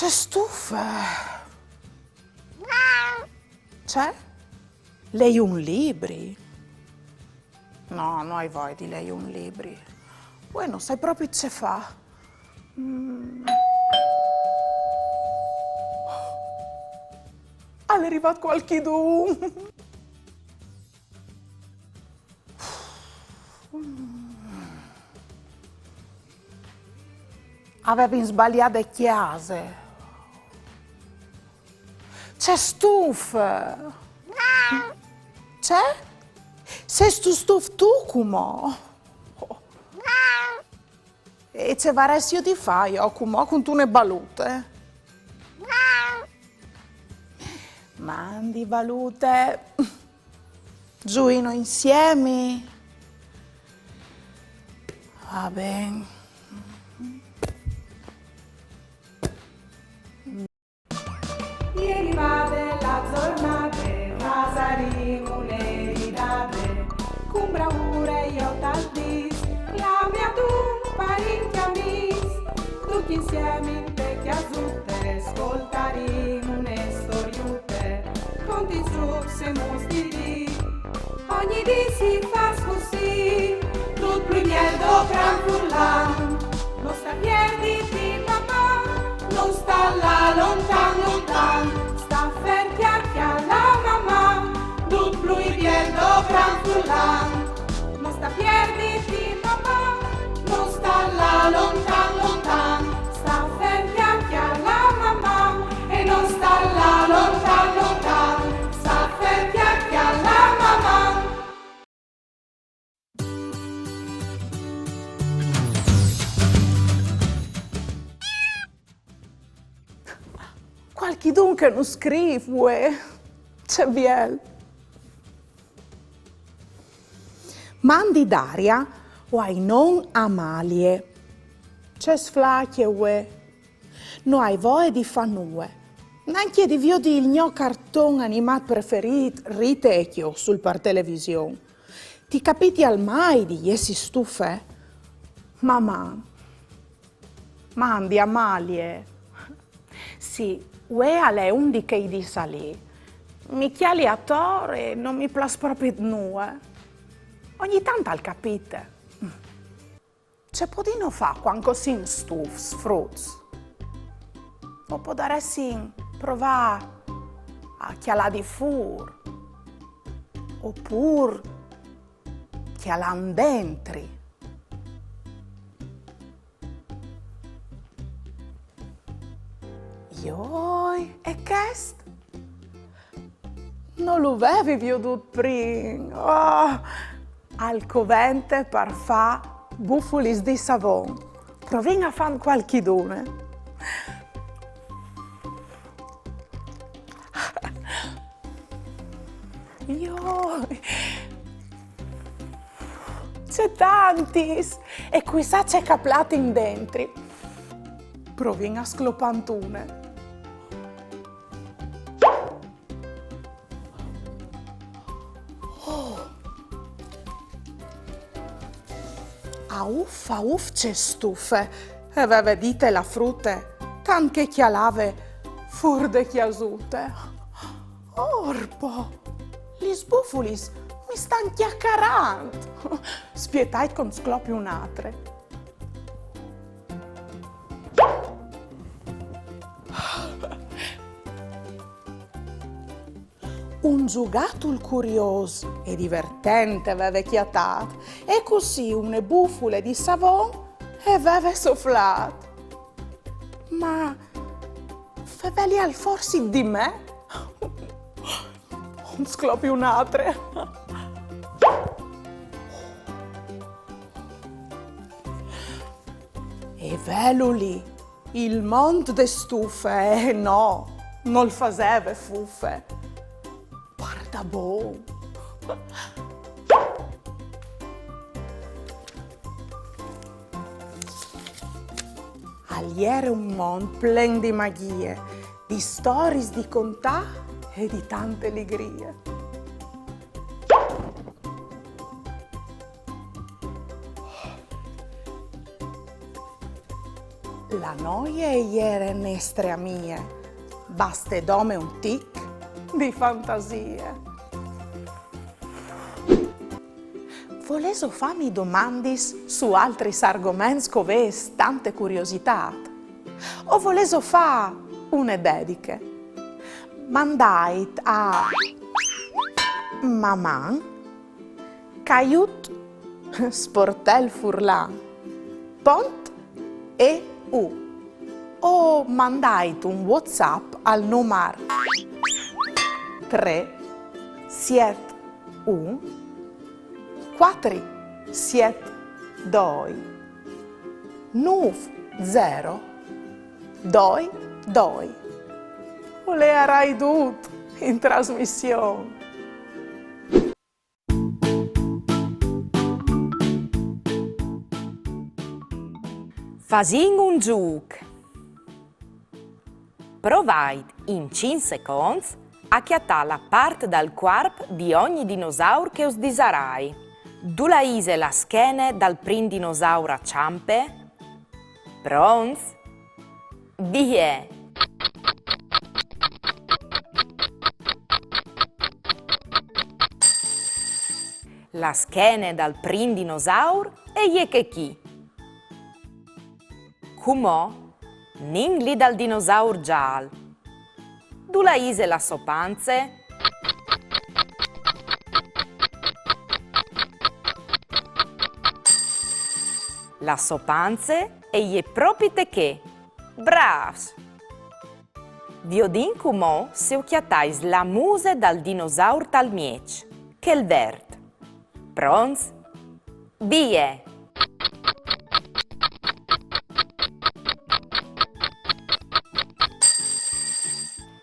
C'è stufa. C'è? Lei un libri? No, non hai voglia di lei un libri. Poi non sai proprio ce fa. È arrivato qualchidun. Avevi sbagliato le chiese. C'è stufa. C'è? Sei stu stuf tu come? E ce varessi io ti fai, come con tu ne balute. Mandi valute. Giuino insieme. Va bene. Ieri va della giornata, Vasarino le ridate, con bravura io t'aldis, la mia tu parenti amis, tutti insieme in te chiasutte, ascoltaremo une storiute, conti su se mostri di, ogni di si fa così, tutto più mieldo gran furlan, non sta piedi di mamma, non sta là lontan lontan, sta ferti alla mamma, tut plui bieldo gran furlan, non sta piedi di mamma, non sta là lontan lontan, sta ferti alla mamma, e non sta là lontan lontan, sta ferti alla mamma. Qualchidun che non scrive. C'è biel. Mandi d'aria o ai non amalie. C'è sflacchie ue. No hai voglia di fanue. Neanche di vio di il mio cartone animato preferito ritecchio sul par televisione. Ti capiti al mai di essi stufe? Mamma. Mandi amalie. Sì. Ue alle 11 di salì. Mi chiali a tore e non mi plas proprio nuove. Ogni tanto al capite. C'è podino fa quando si in stufs, fruts. O podaresti provare a chialà di fur. Oppure chialà dentri. Ioi, e chest? Non lo avevi veduto prima. Oh, al covente per fa buffolis di savon. Provin a fare qualchidune. Ioi. C'è tantis. E qui sa c'è caplati in dentri. Provin a sclopantune. A uff c'è stufe, e vedete la frutte, tan che chialave furde chiasute. Orpo, gli sbufulis mi stan chiaccarando. Spietai con sclopi un'altre. Un giocatul curioso e divertente aveva chiatato e così une bufole di savon aveva sofflato. Ma feveli al forsi di me? Non sclopi un'altra. E velo lì, il mondo de stufe, no, non faceva fuffe. Guarda boh. Aliere un mondo plen di magie, di storie di contà e di tante allegrie. La noia ieri nestre a mie, baste dome un tic di fantasie. Voleso farmi domandis su altri argomenti coves tante curiosità? O voleso fa une dediche? Mandait a Maman, Caiut, Sportel Furlan, Pont e U. O mandait un WhatsApp al numero 3 7 1 4 7 2 9 0 2 2. O le arai tutto in trasmissione. Fasin un giuc. Provait in 5 secondi a chiattare la parte dal corpo di ogni dinosauro che us disarai. Dulaise la schene dal prim dinosauro a ciampe. Pronti? Vie! La schene dal prim dinosauro e je che chi? Cumò, ningli dal dinosauro giallo. Dulaise la sopanze. La sopanze e je propite che. Bravs! Diodin cumò se occhiatais la muse dal dinosauro tal miec, che il vert. Pronts? Vie!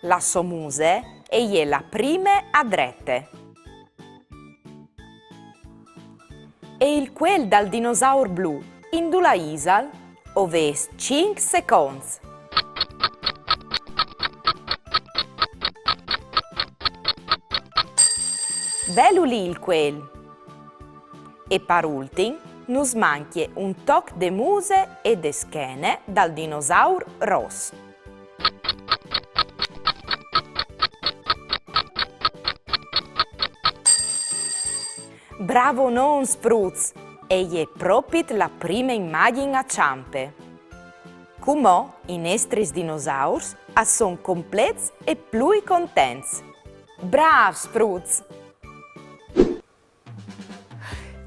La sua muse e la prime a drette. E il quel dal dinosauro blu in dula isal oves 5 secondi. Bello lì il quel. E per ultim nus manchie un toc de muse e de schene dal dinosauro rosso. Bravo non spruz, e è proprio la prima immagine a ciampe. Cumò i nostri dinosauri son completi e più contenti. Bravo spruz!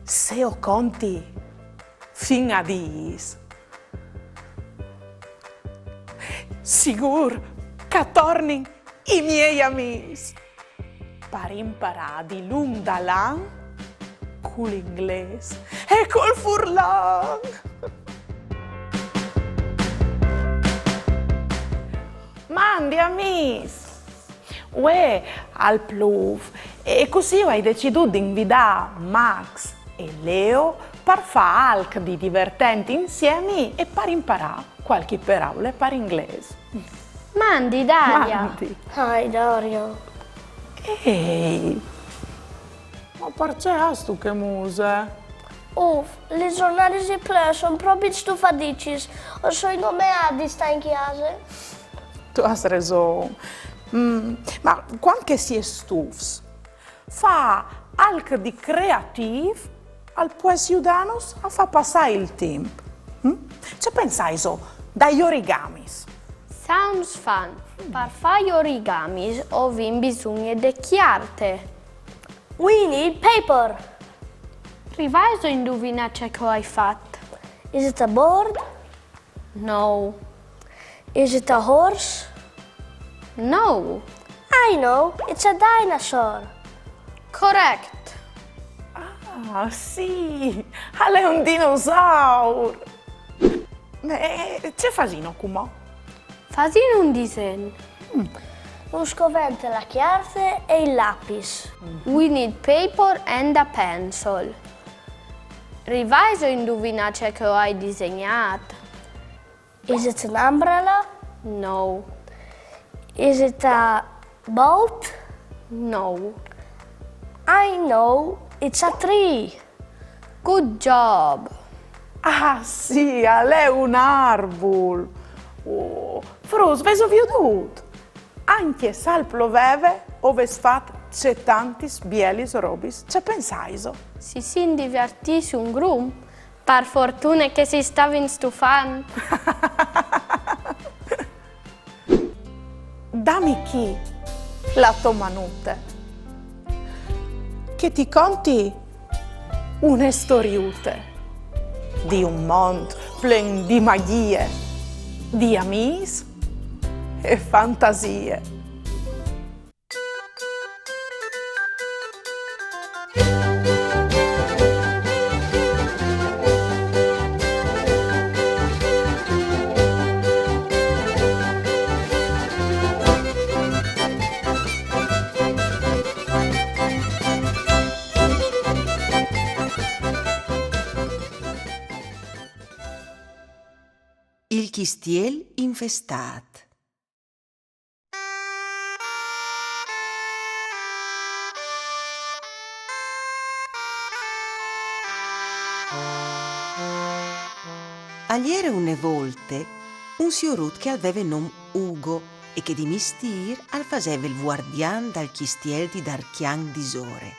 Se o conti fin a dis. Sigur che tornin i miei amici per imparare di lung da lan con l'inglese e col furlan. Mandi amici, uè al pluv e così hai deciso di invitare Max e Leo per fare alc di divertenti insieme e per imparare qualche parola per inglese. Mandi, Daria. Mandi. Hi, Daria. Ehi, ma perché hai tu che muse? Le giornate si sono proprio stufadici. O so come Adi sta in chiesa? Tu hai ragione. Ma quando si è stufs, fa alc di creativo al può aiutarnos a far passare il tempo. Ci pensai so, dagli origamis? Sounds fun. Per fare gli origami ovvio bisogna di chiarte. We need paper. Rivaso indovina ciò che hai fatto. Is it a bird? No. Is it a horse? No. I know, it's a dinosaur. Correct. Ah, sì, è un dinosauro. C'è fasino, cumò? Fasino un disegno. Un scovente, la chiave e il lapis. We need paper and a pencil. Rivaso indovina ciò che hai disegnato. Is it an umbrella? No. Is it a boat? No. I know, it's a tree. Good job. Ah, sì, è un arbol. Oh, frus, veso vedut. Anche sal ploveve, ove sfat c'è tantis bielis robis, c'è pensaiso. Si sin divertis un grum, par fortuna che si stavin stufan. Dammi chi la tua manute, che ti conti une storiute di un mondo plen di magie, di amis e fantasie. Il chistiel infestat. Agliere une volte un siorut che aveva nom Ugo e che di mistir al faseva il guardian dal chistiel di Darchian d'Isore.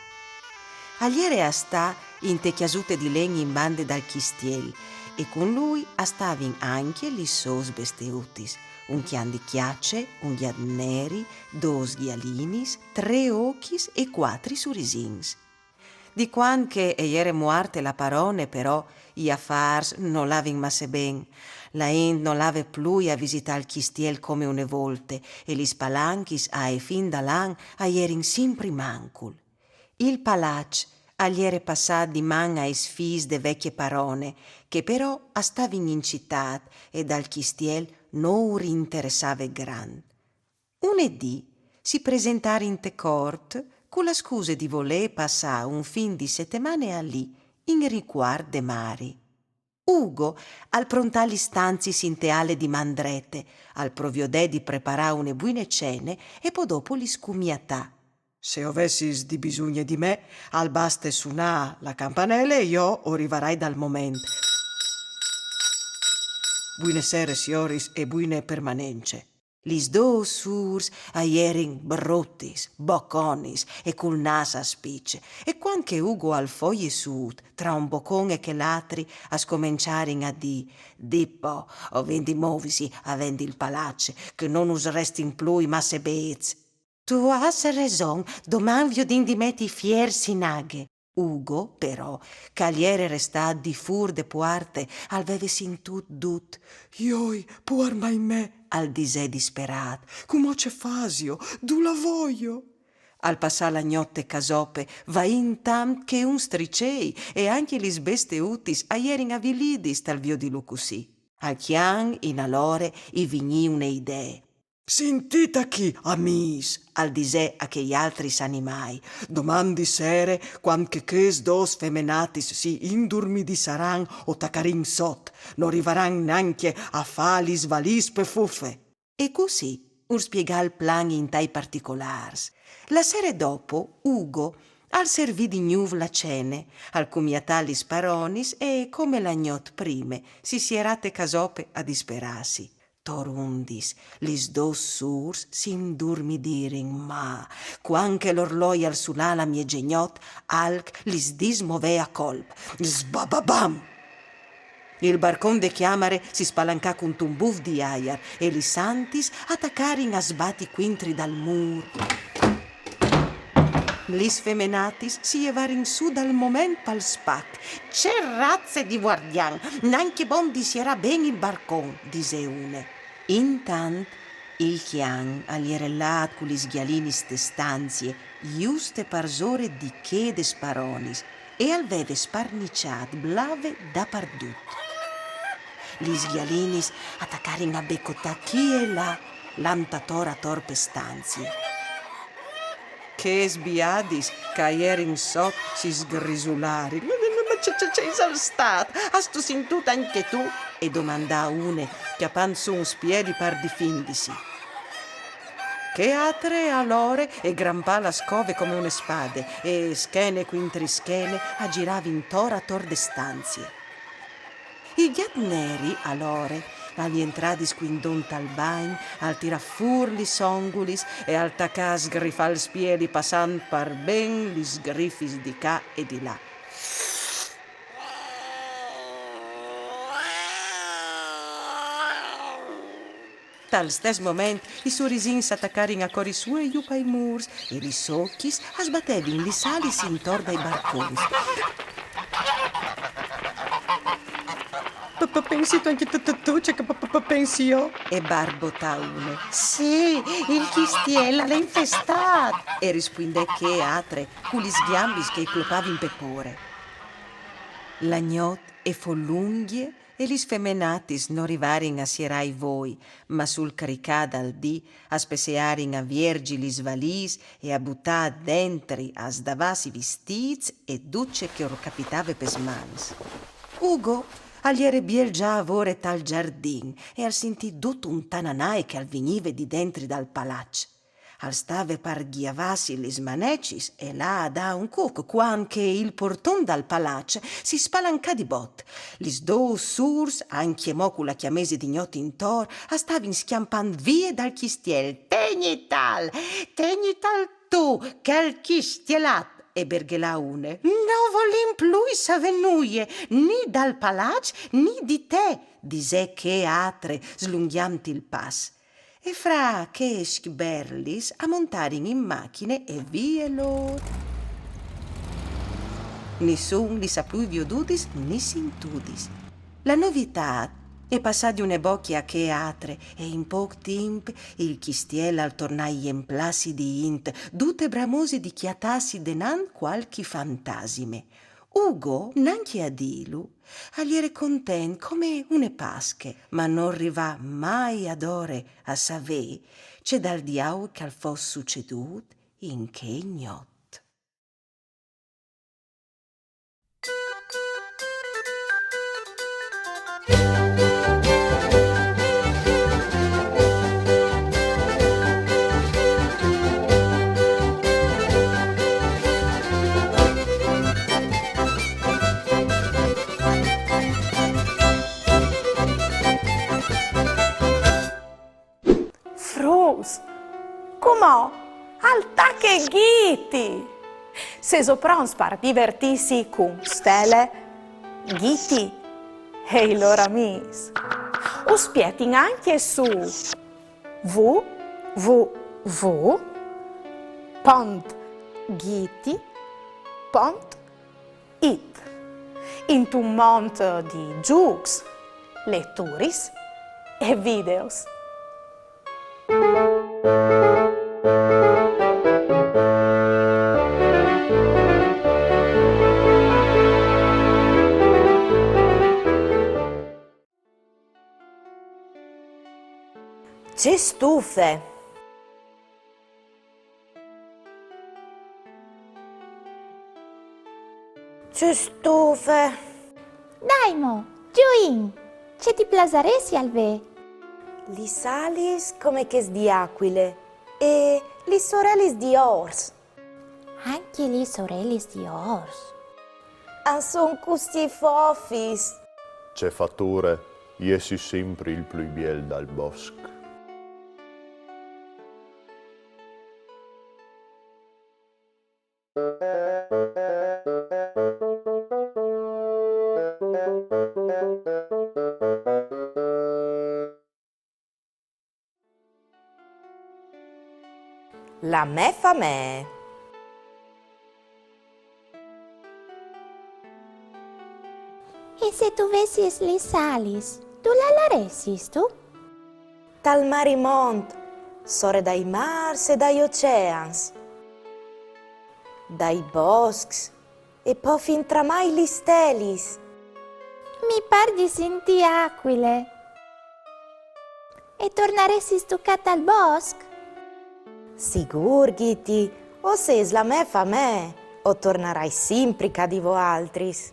Agliere a sta in te chiasute di legni in bande dal chistiel e con lui astavin anche li sos besteutis, un chian di chiacce, un ghiad neri, dos ghialinis, 3 ochis e 4 surisins. Di quan che eiere muarte la parone, però, i affars non l'avin masse ben. La ent non l'ave plui a visitare il chistiel come une volte e li spalanchis a e fin da l'an aierin sempre mancul. Il palac agliere passat di man ai sfis de vecchie parone, che però astavin in città e dal chistiel non rinteressave gran. Unedì si presentare in te cort con la scusa di voler passare un fin di settimane a lì in riguard de mari. Ugo al prontà gli stanzi sinteale di mandrete, al proviodè di preparare une buine cene e poi dopo li scumiatà. Se avessis di bisogno di me, al baste suonà la campanella e io arriverai dal momento. Buine sere, sioris, e buine permanence. Lis dos surs aierin bruttis, bocconis e col nas a spicce, e quanche Ugo al foglie sud, tra un boccone che l'altri, a scominciarin a Dippo, o vendi movisi, a vendi il palace, che non useresti in plui masse bez. Tu has raison, doman viodin di metti fier sinaghe. Ugo, però, cagliere resta di fur de puarte, al veve sintut dut. Ioi, puar mai me, al disè disperat. Come c'è fasio, du la voglio. Al passar la notte casope, va in tam che un stricei, e anche gli sbeste utis aierin avilidis tal vio di lucusì. Al chian, in alore, i vigni une idee. Sentite chi, amis, al disè a che gli altri s'animai, domandi sere, quanche ches dos femenatis si indurmidi saran o tacarin sot, non arrivaran neanche a fali svalispe fuffe. E così, ur spiegà il plan in tai particolars. La sera dopo, Ugo al servì di gnuv la cene, al cumiatali sparonis e, come la gnot prime, si sierate casope a disperasi. Torundis, lis dos surs s'indurmidirin, ma quanche l'orloi al sulala mie geniot, alc lis dismovea colp. Sbababam! Il barcon de chiamare si spalancà con un buff di aiar e li santis attaccarin a sbati quintri dal mur. Lis femenatis si evarin su dal moment pal spac. C'è razze di guardian, neanche bondi si era ben il barcon, dise une. Intant il chian alierellat cu lis ghialinis te stanzie, giuste parzore di che de sparonis, e al veve sparniciat blave da pardut. Lis ghialinis attaccarin a beccotà chi e là, l'antatora torpe stanzie. Che sbiadis, caierin sot si sgrisulari. Ma c'è stat, has tu sentut anche tu? E domandà une, chiapan su un spiedi par difindisi. Che altre allore e grampà la scove come une spade, e schene quintri schene aggiravi intora tor de stanzie. I ghiad neri, allore, agli entradis quindont al bagn, al tirar fur lis ongulis e al tacà sgrifar els piedi passant per ben lis grifis di ca e di là. Tal stes moment, i sorrisins s'attaccarin a cori sue iu ai murs e li socchis sbattevin li salis intorno ai barcons. Pensi tu anche tu, c'è che pensi io? E barbotà une. Sì, il chistiella l'ha infestato. E rispondè che atre, con gli sghiambis che clopavin pepore. L'agnot e follunghie e gli sfemenatis non rivarin a sierai voi, ma sul caricà dal dì a spesearin a viergi lis valis e a buttà dentri a sdavasi vestiz e duce che or capitave pes mans. Ugo agli era biel già avore tal giardin e al sentì tutto un tananae che al venive di dentri dal palaccio. Al stave par ghiavasi lis manecis e là da un cuc, quanche il porton dal palaccio si spalancà di bot. Lis dou surs, anche mo con la chiamesi di gnoti intor, a stavin schiampand vie dal chistiel. Tegni tal tu, che al chistielat. E berghelà une. No volim plus a venuie, ni dal palaccio, ni di te, disè che atre, slunghianti il pas. E fra che schiberlis a montarin in macchine e vie lor. Nessun li saplui viodudis ni sintudis. La novità è passà di une bocchia che atre e in poc timp il chistiel al tornai emplasi di int, dute bramosi di chiatasi denan qualchi fantasime. Ugo, nanche a dilu, agli era content come une pasche, ma non riva mai ad ore a savè, c'è dal diau che al fos succedut in che ignot. Comò, alta che ghiti! Se soprons par divertissi con stelle, ghiti e i loro amici. O spietin anche su www.ghiti.it in un monte di giochi, letturis e videos. C'è stufe! C'è stufe! Dai mo, giù in! C'è ti plasaresi al ve! Li salis come che di aquile e li sorellis di ors. Anche li sorellis di ors. An son custi fofis. C'è fattore, iesi sempre il più biel dal bosco. La me fa me. E se tu vessis li salis, tu la laressis tu? Tal marimont, sore dai mars e dai oceans, dai boscs e poi fin tramai li stelis. Mi par di senti aquile. E tornaressis tu cat al bosco? Sigur, Ghiti, o ses la me fa me, o tornerai sempre cadivo altris.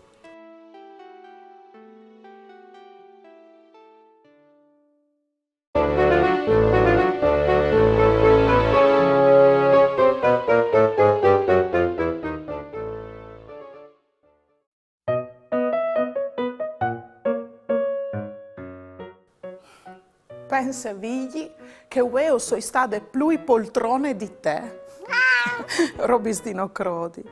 senza vigli che io sono stata più poltrone di te. Robistino Crodi.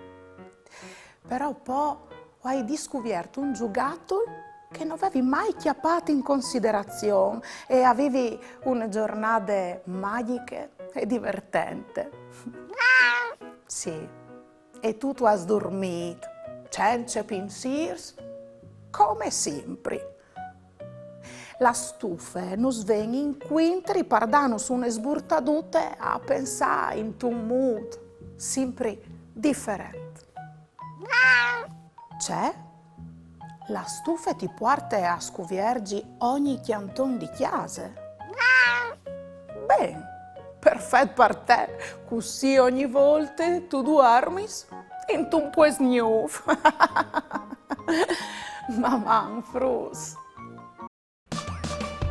Però poi hai scoperto un giocattolo che non avevi mai chiappato in considerazione e avevi una giornata magiche e divertente. Sì, e tu hai dormito, senza pensieri, come sempre. La stufa non svegli in quintri pardano su una sburtadute a pensare in un mood sempre differente. C'è? La stufa ti porta a scuviergi ogni chianton di chiase. Bene, perfetto per te, così ogni volta tu dormi in un po' sgnuf. Mamma frus.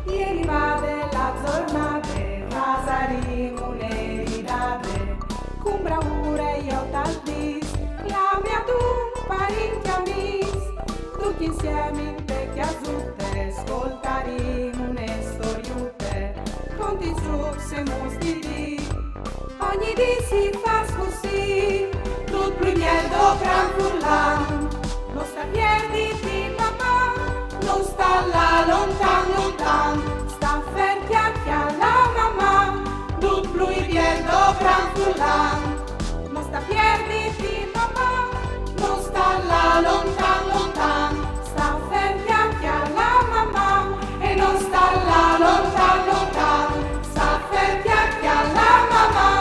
Ieri va della giornata, Vasarino le ridate, con bravura io t'aldis, la mia tu parenti amis, tutti insieme in te chiasutte, ascoltaremo une storiute, con ti giù se mostri di, ogni di si fa così, tut più miel do gran furlan, non sta pierditi mamma, non sta là lontan lontan, sta ferti anche alla mamma, tut più miel do gran furlan, non sta pierditi mamma, non sta là lontan lontan.